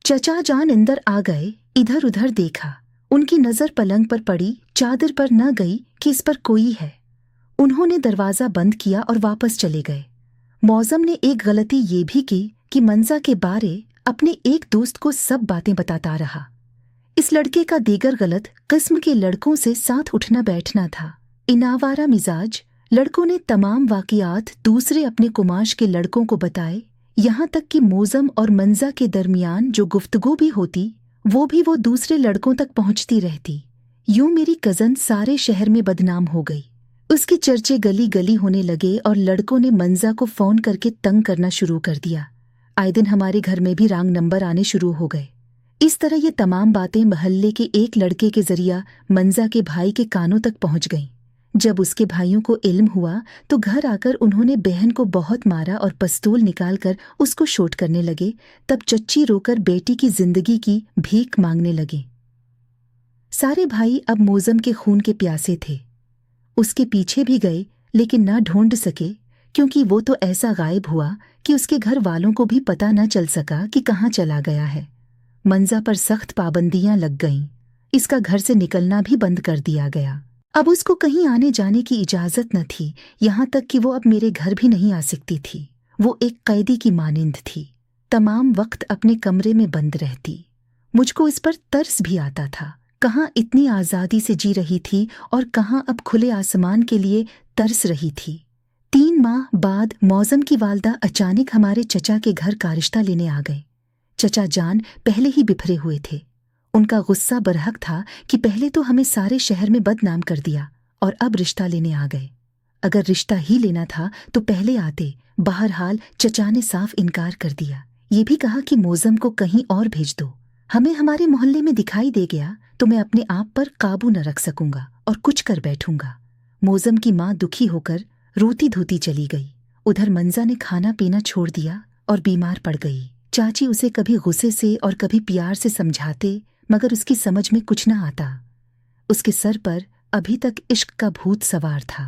चचा जान अंदर आ गए, इधर उधर देखा। उनकी नजर पलंग पर पड़ी चादर पर न गई कि इस पर कोई है। उन्होंने दरवाजा बंद किया और वापस चले गए। मौज़म ने एक गलती ये भी की कि मंजा के बारे अपने एक दोस्त को सब बातें बताता रहा। इस लड़के का दीगर गलत किस्म के लड़कों से साथ उठना बैठना था। इन आवारा मिजाज लड़कों ने तमाम वाक़ियात दूसरे अपने कुमाश के लड़कों को बताए, यहाँ तक कि मौज़म और मंजा के दरमियान जो गुफ्तगू भी होती वो दूसरे लड़कों तक पहुँचती रहती। यूं मेरी कज़न सारे शहर में बदनाम हो गई। उसकी चर्चे गली गली होने लगे और लड़कों ने मंजा को फ़ोन करके तंग करना शुरू कर दिया। आए दिन हमारे घर में भी रॉन्ग नंबर आने शुरू हो गए। इस तरह ये तमाम बातें महल्ले के एक लड़के के जरिया मंजा के भाई के कानों तक पहुंच गईं। जब उसके भाइयों को इल्म हुआ तो घर आकर उन्होंने बहन को बहुत मारा और पिस्तौल निकालकर उसको शूट करने लगे। तब चच्ची रोकर बेटी की जिंदगी की भीख मांगने लगी। सारे भाई अब मौज़म के खून के प्यासे थे। उसके पीछे भी गए लेकिन न ढूंढ सके, क्योंकि वो तो ऐसा गायब हुआ कि उसके घर वालों को भी पता न चल सका कि कहाँ चला गया है। मंजा पर सख्त पाबंदियां लग गईं। इसका घर से निकलना भी बंद कर दिया गया। अब उसको कहीं आने जाने की इजाजत न थी, यहाँ तक कि वो अब मेरे घर भी नहीं आ सकती थी। वो एक कैदी की मानिंद थी, तमाम वक्त अपने कमरे में बंद रहती। मुझको इस पर तरस भी आता था। कहाँ इतनी आज़ादी से जी रही थी और कहाँ अब खुले आसमान के लिए तरस रही थी। 3 माह बाद मौज़म की वालदा अचानक हमारे चचा के घर का रिश्ता लेने आ गए। चचा जान पहले ही बिफरे हुए थे। उनका गुस्सा बरहक था कि पहले तो हमें सारे शहर में बदनाम कर दिया और अब रिश्ता लेने आ गए। अगर रिश्ता ही लेना था तो पहले आते। बहरहाल चचा ने साफ इनकार कर दिया। ये भी कहा कि मौज़म को कहीं और भेज दो। हमें हमारे मोहल्ले में दिखाई दे गया तो मैं अपने आप पर काबू न रख सकूंगा और कुछ कर बैठूंगा। मौज़म की माँ दुखी होकर रोती धोती चली गई। उधर मंजा ने खाना पीना छोड़ दिया और बीमार पड़ गई। चाची उसे कभी गुस्से से और कभी प्यार से समझाते, मगर उसकी समझ में कुछ न आता। उसके सर पर अभी तक इश्क का भूत सवार था।